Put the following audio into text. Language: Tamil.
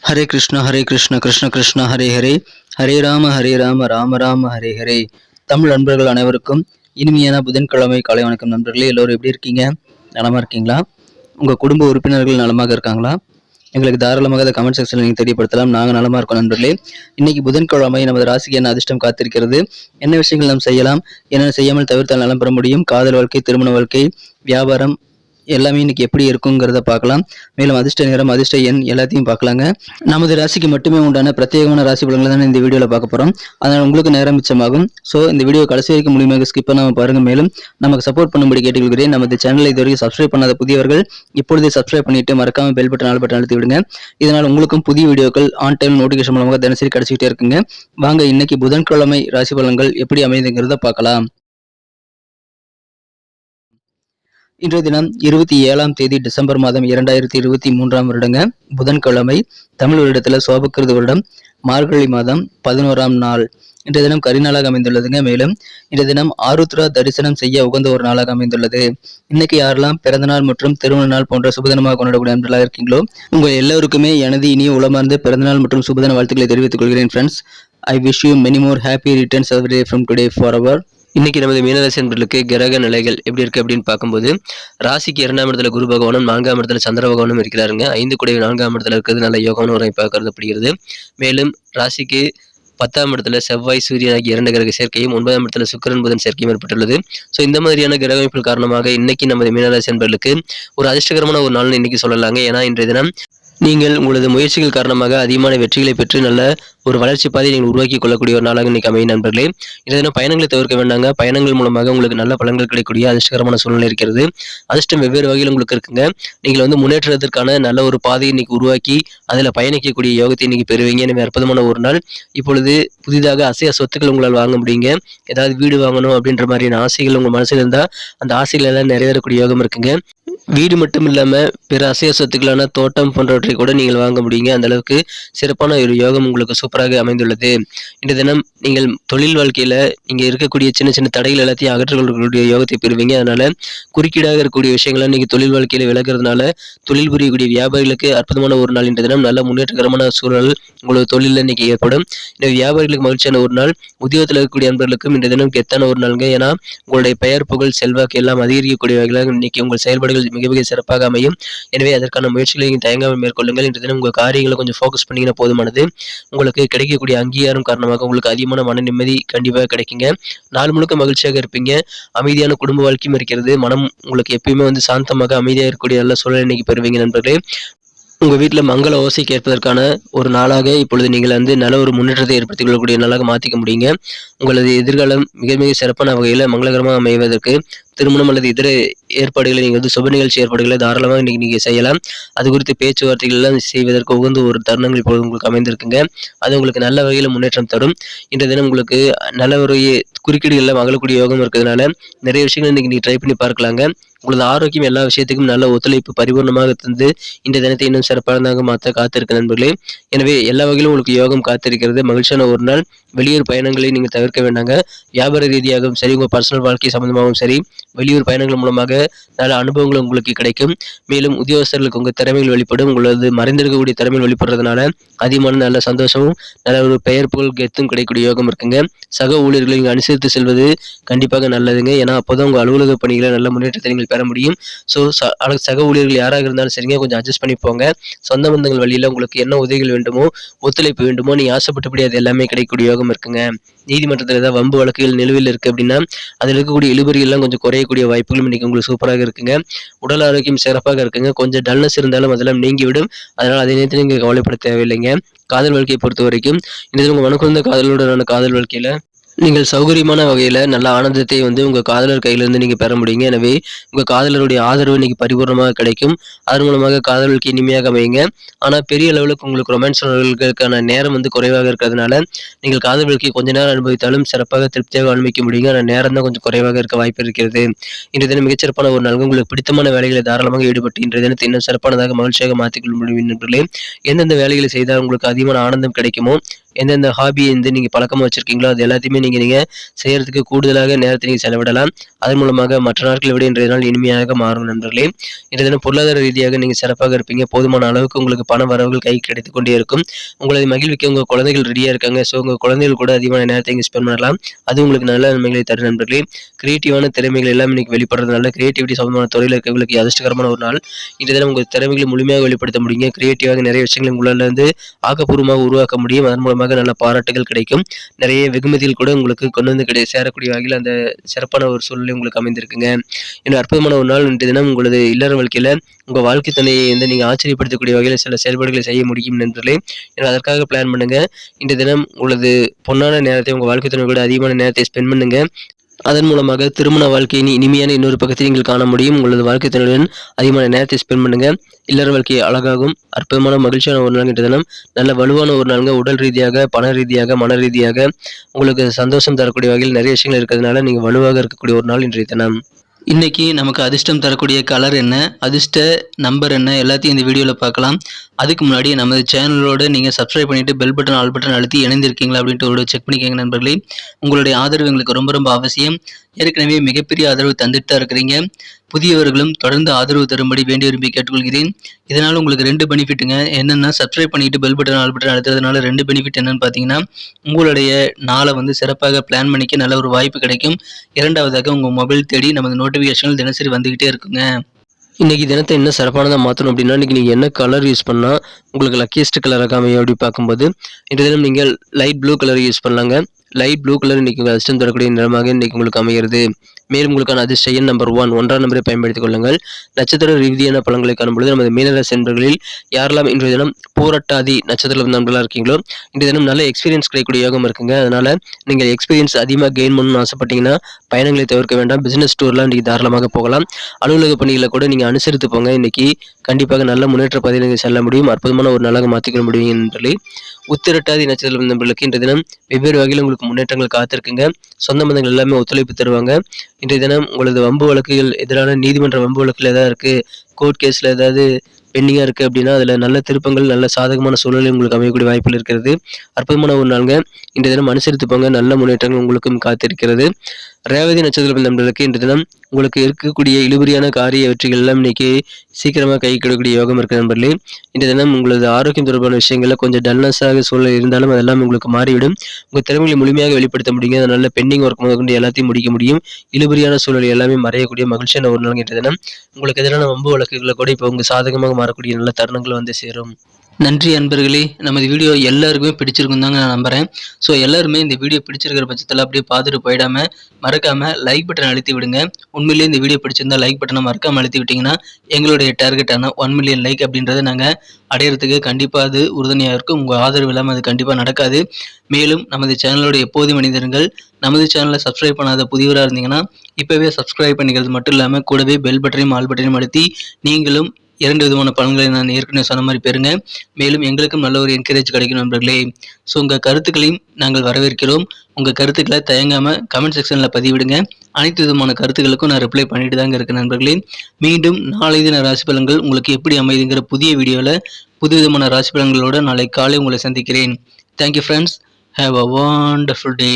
ஹரே கிருஷ்ண கிருஷ்ண கிருஷ்ண ஹரே ஹரே, ஹரே ராம ராம ராம ஹரே ஹரே. தமிழ் நண்பர்கள் அனைவருக்கும் இனிமையான புதன்கிழமை காலை வணக்கம். நண்பர்களே, எல்லோரும் எப்படி இருக்கீங்க? நலமா இருக்கீங்களா? உங்கள் குடும்ப உறுப்பினர்கள் நலமாக இருக்காங்களா? எங்களுக்கு தாராளமாக அதை கமெண்ட் செக்ஷனில் நீங்கள் தெரியப்படுத்தலாம். நாங்கள் நலமாக இருக்கோம் நண்பர்களே. இன்னைக்கு புதன்கிழமை நமது ராசிக்கு என்ன அதிர்ஷ்டம் காத்திருக்கிறது, என்ன விஷயங்கள் நாம் செய்யலாம், என்ன செய்யாமல் தவிர்த்தால் நலம் பெற முடியும், காதல் வாழ்க்கை, திருமண வாழ்க்கை, வியாபாரம் எல்லாமே இன்னைக்கு எப்படி இருக்குங்கிறத பார்க்கலாம். மேலும் அதிர்ஷ்ட நேரம், அதிர்ஷ்ட எண் எல்லாத்தையும் பார்க்கலாங்க. நமது ராசிக்கு மட்டுமே உண்டான பிரத்யேகமான ராசி பலன்களை தான் இந்த வீடியோவில் பார்க்க போகிறோம். அதனால் உங்களுக்கு நேரம் மிச்சமாகும். ஸோ இந்த வீடியோ கடைசி வரைக்கும் முழுமையாக ஸ்கிப் பண்ணாமல் பாருங்கள். மேலும் நமக்கு சப்போர்ட் பண்ணும்படி கேட்டுக்கொள்கிறேன். நமது சேனலை இது வரைக்கும் சப்ஸ்கிரைப் பண்ணாத புதியவர்கள் இப்பொழுதே சப்ஸ்கிரைப் பண்ணிட்டு மறக்காம பெல் பட்டன் ஆல் பட்டன் அழுத்தி விடுங்க. இதனால் உங்களுக்கும் புதிய வீடியோக்கள் ஆன் டைம் நோட்டிஃபிகேஷன் மூலமாக தினசரி கிடைச்சிக்கிட்டே இருக்குங்க. வாங்க இன்னைக்கு புதன்கிழமை ராசி பலன்கள் எப்படி அமைதுங்கிறத பார்க்கலாம். இன்றைய தினம் 27ஆம் தேதி டிசம்பர் மாதம் 2023 வருடங்க, புதன்கிழமை. தமிழ் வருடத்தில் சோபக்கிருது வருடம் மார்கழி மாதம் 11ஆம் நாள். இன்றைய தினம் கரிநாளாக அமைந்துள்ளதுங்க. மேலும் இன்றைய தினம் ஆருத்ரா தரிசனம் செய்ய உகந்த ஒரு நாளாக அமைந்துள்ளது. இன்னைக்கு யாரெல்லாம் பிறந்த நாள் மற்றும் திருமண நாள் போன்ற சுபதினமாக கொண்டாடக்கூடிய நண்பர்களாக இருக்கீங்களோ உங்கள் எல்லோருக்குமே எனது இனிய உளமார்ந்த பிறந்தநாள் மற்றும் சுபதின வாழ்த்துக்களை தெரிவித்துக் கொள்கிறேன். Friends, I wish you many more happy returns of day from today for our. இன்னைக்கு நமது மீனராசி என்பர்களுக்கு கிரக நிலைகள் எப்படி இருக்கு அப்படின்னு பார்க்கும்போது, ராசிக்கு 2ஆம் இடத்துல குரு பகவானும் 4ஆம் இடத்துல சந்திர பகவானும் இருக்கிறாருங்க. 5 கூடிய 4ஆம் இடத்துல இருக்கிறது நல்ல யோகமான ஒரு அமைப்பாக கருதப்படுகிறது. மேலும் ராசிக்கு 10ஆம் இடத்துல செவ்வாய் சூரியன் ஆகிய 2 கிரக சேர்க்கையும் 9ஆம் இடத்துல சுக்கிரன் புதன் சேர்க்கையும் ஏற்பட்டுள்ளது. ஸோ இந்த மாதிரியான கிரக அமைப்புகள் காரணமாக இன்னைக்கு நமது மீனராசி என்பர்களுக்கு ஒரு அதிர்ஷ்டகரமான ஒரு நாள்னு இன்னைக்கு சொல்லலாங்க. ஏன்னா இன்றைய தினம் நீங்கள் உங்களது முயற்சிகள் காரணமாக அதிகமான வெற்றிகளை பெற்று நல்ல ஒரு வளர்ச்சி பாதையை நீங்கள் உருவாக்கி கொள்ளக்கூடிய ஒரு நாளாக இன்னைக்கு அமையும் நண்பர்களே. இந்த தினம் பயணங்களை தவிர்க்க வேண்டாங்க. பயணங்கள் மூலமாக உங்களுக்கு நல்ல பலன்கள் கிடைக்கக்கூடிய அதிர்ஷ்டகரமான சூழ்நிலை இருக்கிறது. அதிர்ஷ்டம் வெவ்வேறு வகையில் உங்களுக்கு இருக்குங்க. நீங்கள் முன்னேற்றத்திற்கான நல்ல ஒரு பாதையை இன்னைக்கு உருவாக்கி அதில் பயணிக்கக்கூடிய யோகத்தை இன்னைக்கு பெறுவீங்க. எனவே அற்புதமான ஒரு நாள். இப்பொழுது புதிதாக அசைய சொத்துக்கள் உங்களால் வாங்க முடியுங்க. ஏதாவது வீடு வாங்கணும் அப்படின்ற மாதிரியான ஆசைகள் உங்கள் மனசில் இருந்தால் அந்த ஆசைகள் எல்லாம் நிறைவேறக்கூடிய யோகம் இருக்குங்க. வீடு மட்டும் இல்லாமல் பிற அசைய சொத்துக்களான தோட்டம் போன்றவற்றை கூட நீங்கள் வாங்க முடியுங்க. அந்த அளவுக்கு சிறப்பான ஒரு யோகம் உங்களுக்கு சூப்பராக அமைந்துள்ளது. இந்த தினம் நீங்கள் தொழில் வாழ்க்கையில நீங்க இருக்கக்கூடிய சின்ன சின்ன தடைகள் எல்லாத்தையும் அகற்றக்கூடிய யோகத்தை பெறுவீங்க. அதனால குறுக்கீடாக இருக்கக்கூடிய விஷயங்களை நீங்க தொழில் வாழ்க்கையில விலகிறதுனால தொழில் புரியக்கூடிய வியாபாரிகளுக்கு அற்புதமான ஒரு நாள். இன்றைய தினம் நல்ல முன்னேற்றகரமான சூழல் உங்களோட தொழிலில் இன்னைக்கு ஏற்படும். இந்த வியாபாரிகளுக்கு மகிழ்ச்சியான ஒரு நாள். உத்தியோகத்தில் இருக்கக்கூடிய நண்பர்களுக்கும் இன்றைய தினம் கெத்தான ஒரு நாளுங்க. ஏன்னா உங்களுடைய பெயர் புகழ் செல்வாக்கு எல்லாம் அதிகரிக்கக்கூடிய வகையில் இன்னைக்கு உங்கள் செயல்பாடுகள் மிக மிக சிறப்பாக அமையும். எனவே அதற்கான முயற்சிகளை நீங்கள் தயங்காமல் மேற்கொள்ளுங்கள். இன்றைய தினம் உங்கள் காரியங்களை கொஞ்சம் ஃபோக்கஸ் பண்ணிங்கன்னா போதுமானது. உங்களுக்கு கிடைக்கக்கூடிய அங்கீகாரம் காரணமாக உங்களுக்கு அதிகமான மன நிம்மதி கண்டிப்பாக கிடைக்குங்க. நாள் முழுக்க மகிழ்ச்சியாக இருப்பீங்க. அமைதியான குடும்ப வாழ்க்கையும் இருக்கிறது. மனம் உங்களுக்கு எப்பயுமே சாந்தமாக அமைதியாக இருக்கக்கூடிய நல்ல சூழலை இன்னைக்கு பெறுவீங்க நண்பர்களே. உங்கள் வீட்டில் மங்கள ஓசை கேட்பதற்கான ஒரு நாளாக இப்பொழுது நீங்கள் நல்ல ஒரு முன்னேற்றத்தை ஏற்படுத்திக் கொள்ளக்கூடிய நாளாக மாற்றிக்க முடியுங்க. உங்களது எதிர்காலம் மிக மிக சிறப்பான வகையில் மங்களகரமாக அமைவதற்கு திருமணம் அல்லது இதர ஏற்பாடுகளை நீங்கள் சுப நிகழ்ச்சி ஏற்பாடுகளை தாராளமாக இன்னைக்கு நீங்கள் செய்யலாம். அது குறித்து பேச்சுவார்த்தைகள் எல்லாம் செய்வதற்கு உகந்த ஒரு தருணங்கள் இப்பொழுது உங்களுக்கு அமைந்திருக்குங்க. அது உங்களுக்கு நல்ல வகையில் முன்னேற்றம் தரும். இன்றைய தினம் உங்களுக்கு நல்ல ஒரு குறுக்கீடுகள் எல்லாம் அகலக்கூடிய யோகம் இருக்கிறதுனால நிறைய விஷயங்கள் இன்னைக்கு நீங்கள் ட்ரை பண்ணி பார்க்கலாங்க. உங்களது ஆரோக்கியம் எல்லா விஷயத்துக்கும் நல்ல ஒத்துழைப்பு பரிபூர்ணமாக தந்து இந்த தினத்தை இன்னும் சிறப்பானதாக மாற்ற காத்திருக்க நண்பர்களே. எனவே எல்லா வகையிலும் உங்களுக்கு யோகம் காத்திருக்கிறது. மகிழ்ச்சியான ஒரு நாள். வெளியூர் பயணங்களை நீங்கள் தவிர்க்க வேண்டாங்க. வியாபார ரீதியாகவும் சரி, உங்கள் பர்சனல் வாழ்க்கை சம்பந்தமாகவும் சரி, வெளியூர் பயணங்கள் மூலமாக நல்ல அனுபவங்கள் உங்களுக்கு கிடைக்கும். மேலும் உத்தியோகஸ்தர்களுக்கு உங்கள் திறமைகள் வெளிப்படும். உங்களது மறைந்திருக்கக்கூடிய திறமைகள் வெளிப்படுறதுனால அதிகமான நல்ல சந்தோஷமும் நல்ல ஒரு பெயர் புகழ் கெத்தும் கிடைக்கக்கூடிய யோகம் இருக்குங்க. சக ஊழியர்களை நீங்கள் அனுசரித்து செல்வது கண்டிப்பாக நல்லதுங்க. ஏன்னா அப்போதான் உங்கள் அலுவலக பணிகளை நல்ல முன்னேற்றத்தை நீங்கள் பெற முடியும். ஸோ சக ஊழியர்கள் யாராக இருந்தாலும் சரிங்க, கொஞ்சம் அட்ஜஸ்ட் பண்ணி போங்க. சொந்த பந்தங்கள் வழியில் உங்களுக்கு என்ன உதவிகள் வேண்டுமோ, ஒத்துழைப்பு வேண்டுமோ, நீ ஆசைப்பட்டபடி அது எல்லாமே கிடைக்கக்கூடிய யோகம் இருக்குங்க. நீதிமன்றத்தில் ஏதாவது வம்பு வழக்குகள் நிலுவையில் இருக்குது அப்படின்னா அதில் இருக்கக்கூடிய இழுபறிகள்லாம் கொஞ்சம் குறையக்கூடிய வாய்ப்புகளும் இன்னைக்கு உங்களுக்கு சூப்பராக இருக்குங்க. உடல் ஆரோக்கியம் சிறப்பாக இருக்குங்க. கொஞ்சம் டல்னஸ் இருந்தாலும் அதெல்லாம் நீங்கிவிடும். அதனால் அதை நேரத்தில் நீங்கள் கவலைப்பட தேவையில்லைங்க. காதல் வாழ்க்கையை பொறுத்த வரைக்கும் இந்த உங்கள் மனக்குழந்த காதலுடனான காதல் வாழ்க்கையில் நீங்கள் சௌகரியமான வகையில் நல்ல ஆனந்தத்தை உங்கள் காதலர் கையிலிருந்து நீங்கள் பெற முடியுங்க. எனவே உங்கள் காதலருடைய ஆதரவு இன்னைக்கு பரிபூர்ணமாக கிடைக்கும். அதன் மூலமாக காதலுக்கு இனிமையாக அமையுங்க. ஆனால் பெரிய அளவுக்கு உங்களுக்கு ரொமான்ஸ் உணர்வுகளுக்கான நேரம் குறைவாக இருக்கிறதுனால நீங்கள் காதல் வாழ்க்கையை கொஞ்ச நேரம் அனுபவித்தாலும் சிறப்பாக திருப்தியாக அனுபவிக்க முடியுங்க. ஆனால் நேரம் தான் கொஞ்சம் குறைவாக இருக்க வாய்ப்பு இருக்கிறது. இன்றைய தினம் மிகச்சிறப்பான ஒரு நாள். உங்களுக்கு பிடித்தமான வேலைகளை தாராளமாக ஈடுபட்டு இன்றைய தினத்தை இன்னும் சிறப்பானதாக மகிழ்ச்சியாக மாற்றிக்கொள்ள முடியும் நண்பர்களே. எந்தெந்த வேலைகளை செய்தால் உங்களுக்கு அதிகமான ஆனந்தம் கிடைக்குமோ, எந்தெந்த ஹாபியை நீங்கள் பழக்கமாக வச்சுருக்கீங்களோ அது எல்லாத்தையுமே நீங்கள் செய்கிறதுக்கு கூடுதலாக நேரத்தை நீங்கள் செலவிடலாம். அதன் மூலமாக மற்ற நாட்களை விட இன்றைய நாள் இனிமையாக மாறும் நண்பர்களே. இன்றைய தினம் பொருளாதார ரீதியாக நீங்கள் சிறப்பாக இருப்பீங்க. போதுமான அளவுக்கு உங்களுக்கு பண வரவுகள் கை கிடைத்து கொண்டே இருக்கும். உங்களை மகிழ்விக்க உங்கள் குழந்தைகள் ரெடியாக இருக்காங்க. ஸோ உங்கள் குழந்தைகள் கூட அதிகமான நேரத்தை இங்கே ஸ்பெண்ட் பண்ணலாம். அது உங்களுக்கு நல்ல நன்மைகளை தரும் நண்பர்களே. கிரியேட்டிவான திறமைகள் எல்லாம் இன்னைக்கு வெளிப்படுறதுனால கிரியேட்டிவிட்டி சம்பந்தமான துறையில் இருக்கவங்களுக்கு அதிர்ஷ்டகரமான ஒரு நாள். இன்றைய தினம் உங்கள் திறமைகளை முழுமையாக வெளிப்படுத்த முடியுங்க. கிரியேட்டிவாக நிறைய விஷயங்களை உங்களால் ஆக்கப்பூர்வமாக உருவாக்க முடியும். அதன் மூலமாக நல்ல பாராட்டுகள் கிடைக்கும். நிறைய வெகுமதிகள் கூட உங்களுக்கு கொண்டு வந்து சேரக்கூடிய வகையில் அந்த சிறப்பான ஒரு சூழ்நிலை உங்களுக்கு அமைந்திருக்குங்க. இன்னும் அற்புதமான ஒரு நாள் இன்றைய தினம் உங்களது இல்லற வாழ்க்கையில் உங்கள் வாழ்க்கை துணையை நீங்கள் ஆச்சரியப்படுத்தக்கூடிய வகையில் சில செயல்பாடுகளை செய்ய முடியும் நண்பர்களே. அதற்காக பிளான் பண்ணுங்க. இன்றைய தினம் உங்களது பொன்னான நேரத்தை உங்கள் வாழ்க்கை துணை கூட அதிகமான நேரத்தை ஸ்பெண்ட் பண்ணுங்க. அதன் மூலமாக திருமண வாழ்க்கையின் இனிமையான இன்னொரு பக்கத்தை நீங்கள் காண முடியும். உங்களது வாழ்க்கை துணையுடன் அதிகமான நேரத்தை ஸ்பெண்ட் பண்ணுங்க. இல்லற வாழ்க்கையை அழகாகும் அற்புதமான மகிழ்ச்சியான ஒரு நாள் இன்றைய தினம். நல்ல வலுவான ஒரு நாளுங்க. உடல் ரீதியாக, பண ரீதியாக, மன ரீதியாக உங்களுக்கு சந்தோஷம் தரக்கூடிய வகையில் நிறைய விஷயங்கள் இருக்கிறதுனால நீங்கள் வலுவாக இருக்கக்கூடிய ஒரு நாள் இன்றைய தினம். இன்னைக்கு நமக்கு அதிர்ஷ்டம் தரக்கூடிய கலர் என்ன, அதிர்ஷ்ட நம்பர் என்ன, எல்லாத்தையும் இந்த வீடியோவில் பார்க்கலாம். அதுக்கு முன்னாடி நமது சேனலோட நீங்கள் சப்ஸ்கிரைப் பண்ணிவிட்டு பெல் பட்டன் ஆல் பட்டன் அழுத்தி இணைந்திருக்கீங்களா அப்படின்ட்டு ஒரு செக் பண்ணிக்கோங்க நண்பர்களே. உங்களுடைய ஆதரவு எங்களுக்கு ரொம்ப ரொம்ப அவசியம். ஏற்கனவே மிகப்பெரிய ஆதரவு தந்துட்டு தான் இருக்கிறீங்க. புதியவர்களும் தொடர்ந்து ஆதரவு தரும்படி வேண்டி விரும்பி கேட்டுக்கொள்கிறேன். இதனால் உங்களுக்கு 2 பெனிஃபிட்டுங்க. என்னென்னா சப்ஸ்கிரைப் பண்ணிவிட்டு பெல் பட்டன் ஆல் பட்டன் அழுத்துறதுனால 2 பெனிஃபிட் என்னென்னு பார்த்தீங்கன்னா, உங்களுடைய நாளை சிறப்பாக பிளான் பண்ணிக்க நல்ல ஒரு வாய்ப்பு கிடைக்கும். இரண்டாவதாக உங்கள் மொபைல் தேடி நமது நோட்டிஃபிகேஷன்கள் தினசரி வந்துக்கிட்டே இருக்குங்க. இன்றைக்கி தினத்தை என்ன சிறப்பானதாக மாற்றணும் அப்படின்னா, இன்றைக்கி நீங்கள் என்ன கலர் யூஸ் பண்ணால் உங்களுக்கு லக்கியஸ்ட் கலராக அமையும் அப்படி பார்க்கும்போது, இன்றைய தினம் நீங்கள் லைட் ப்ளூ கலர் யூஸ் பண்ணலாங்க. லைட் ப்ளூ கலர் இன்றைக்கி உங்கள் அதிர்ஷ்டம் தரக்கூடிய நிறமாக இன்றைக்கி உங்களுக்கு அமைகிறது. மேலும் உங்களுக்கான அதிர்ஷ்ட எண் நம்பர் 1 1ஆம் நம்பரை பயன்படுத்திக் கொள்ளுங்கள். நட்சத்திர ரீதியான பலன்களை காணும்பொழுது நமது மீனராசி என்பர்களில் யாரெல்லாம் இன்றைய தினம் பூரட்டாதி நட்சத்திர நண்பர்களாக இருக்கீங்களோ இன்றைய தினம் நல்ல எக்ஸ்பீரியன்ஸ் கிடைக்கக்கூடிய யோகம் இருக்குங்க. அதனால் நீங்கள் எக்ஸ்பீரியன்ஸ் அதிகமாக கெயின் பண்ணணும்னு ஆசைப்பட்டீங்கன்னா பயணங்களை தவிர்க்க வேண்டாம். பிசினஸ் டூர்லாம் இன்றைக்கி தாராளமாக போகலாம். அலுவலக பணிகளை கூட நீங்கள் அனுசரித்து போங்க. இன்றைக்கி கண்டிப்பாக நல்ல முன்னேற்ற பாதையில் நீங்கள் செல்ல முடியும். அற்புதமான ஒரு நாளாக மாற்றிக்கொள்ள முடியும் என்று உத்திரட்டாதி நட்சத்திர நண்பர்களுக்கு இன்றைய தினம் வெவ்வேறு வகையில் உங்களுக்கு முன்னேற்றங்கள் காத்திருக்குங்க. சொந்த பந்தங்கள் எல்லாமே ஒத்துழைப்பு தருவாங்க. இன்றைய தினம் உங்களது வம்பு வழக்குகள் எதிரான நீதிமன்ற வம்பு வழக்குகள் ஏதாவது இருக்குது, கோர்ட் கேஸில் ஏதாவது பெண்டிங்காக இருக்குது அப்படின்னா அதில் நல்ல திருப்பங்கள், நல்ல சாதகமான சூழ்நிலை உங்களுக்கு அமையக்கூடிய வாய்ப்புகள் இருக்கிறது. அற்புதமான ஒரு நாளுங்க. இன்றைய தினம் அனுசரித்து போங்க. நல்ல முன்னேற்றங்கள் உங்களுக்கும் காத்திருக்கிறது. ரேவதி நட்சத்திர நண்பர்களுக்கு இன்றைய தினம் உங்களுக்கு இருக்கக்கூடிய இழுபறியான காரிய வெற்றிகள் எல்லாம் இன்னைக்கு சீக்கிரமாக கை கிடைக்கக்கூடிய யோகம் இருக்கிற நண்பர்களே. இன்றைய தினம் உங்களது ஆரோக்கியம் தொடர்பான விஷயங்களில் கொஞ்சம் டல்னஸாக சூழ்நிலை இருந்தாலும் அதெல்லாம் உங்களுக்கு மாறிவிடும். உங்கள் திறமைகளை முழுமையாக வெளிப்படுத்த முடியுங்க. அதனால பெண்டிங் ஒர்க் முதற்கொண்டு எல்லாத்தையும் முடிக்க முடியும். இழுபறியான சூழ்நிலை எல்லாமே மறையக்கூடிய மகிழ்ச்சியான ஒரு நாள் இன்றைய தினம். உங்களுக்கு எதிரான வம்பு வழக்குகளை கூட இப்போ உங்கள் சாதகமாக மாறக்கூடிய நல்ல தருணங்கள் வந்து சேரும். நன்றி அன்பர்களே. நமது வீடியோ எல்லாருக்குமே பிடிச்சிருக்கும் தாங்க நான் நம்புகிறேன். ஸோ எல்லாருமே இந்த வீடியோ பிடிச்சிருக்கிற பட்சத்தில் அப்படியே பார்த்துட்டு போயிடாமல் மறக்காமல் லைக் பட்டன் அழுத்தி விடுங்க. உண்மையிலேயே இந்த வீடியோ பிடிச்சிருந்தா லைக் பட்டனை மறக்காமல் அழுத்தி விட்டிங்கன்னா எங்களுடைய டார்கெட்டான 1 மில்லியன் லைக் அப்படின்றத நாங்கள் அடையிறதுக்கு கண்டிப்பாக அது உறுதுணையாக இருக்கும். உங்கள் ஆதரவு இல்லாமல் அது கண்டிப்பாக நடக்காது. மேலும் நமது சேனலோட எப்போதும் மனிதர்கள் நமது சேனலை சப்ஸ்கிரைப் பண்ணாத புதியவராக இருந்தீங்கன்னா இப்போவே சப்ஸ்கிரைப் பண்ணிக்கிறது மட்டும் இல்லாமல் கூடவே பெல் பட்டனையும் ஆல் பட்டனையும் அழுத்தி நீங்களும் 2 விதமான பலன்களை நான் ஏற்கனவே சொன்ன மாதிரி பெறுங்க. மேலும் எங்களுக்கும் நல்ல ஒரு என்கரேஜ் கிடைக்கும் நண்பர்களே. ஸோ உங்கள் கருத்துக்களையும் நாங்கள் வரவேற்கிறோம். உங்கள் கருத்துக்களை தயங்காமல் கமெண்ட் செக்ஷனில் பதிவிடுங்க. அனைத்து விதமான கருத்துக்களுக்கும் நான் ரிப்ளை பண்ணிட்டு தாங்க இருக்கேன் நண்பர்களே. மீண்டும் நாளை தின ராசி பலன்கள் உங்களுக்கு எப்படி அமைதுங்கிற புதிய வீடியோவில் புது விதமான ராசி பலன்களோடு நாளை காலை உங்களை சந்திக்கிறேன். Thank you friends. Have a wonderful day.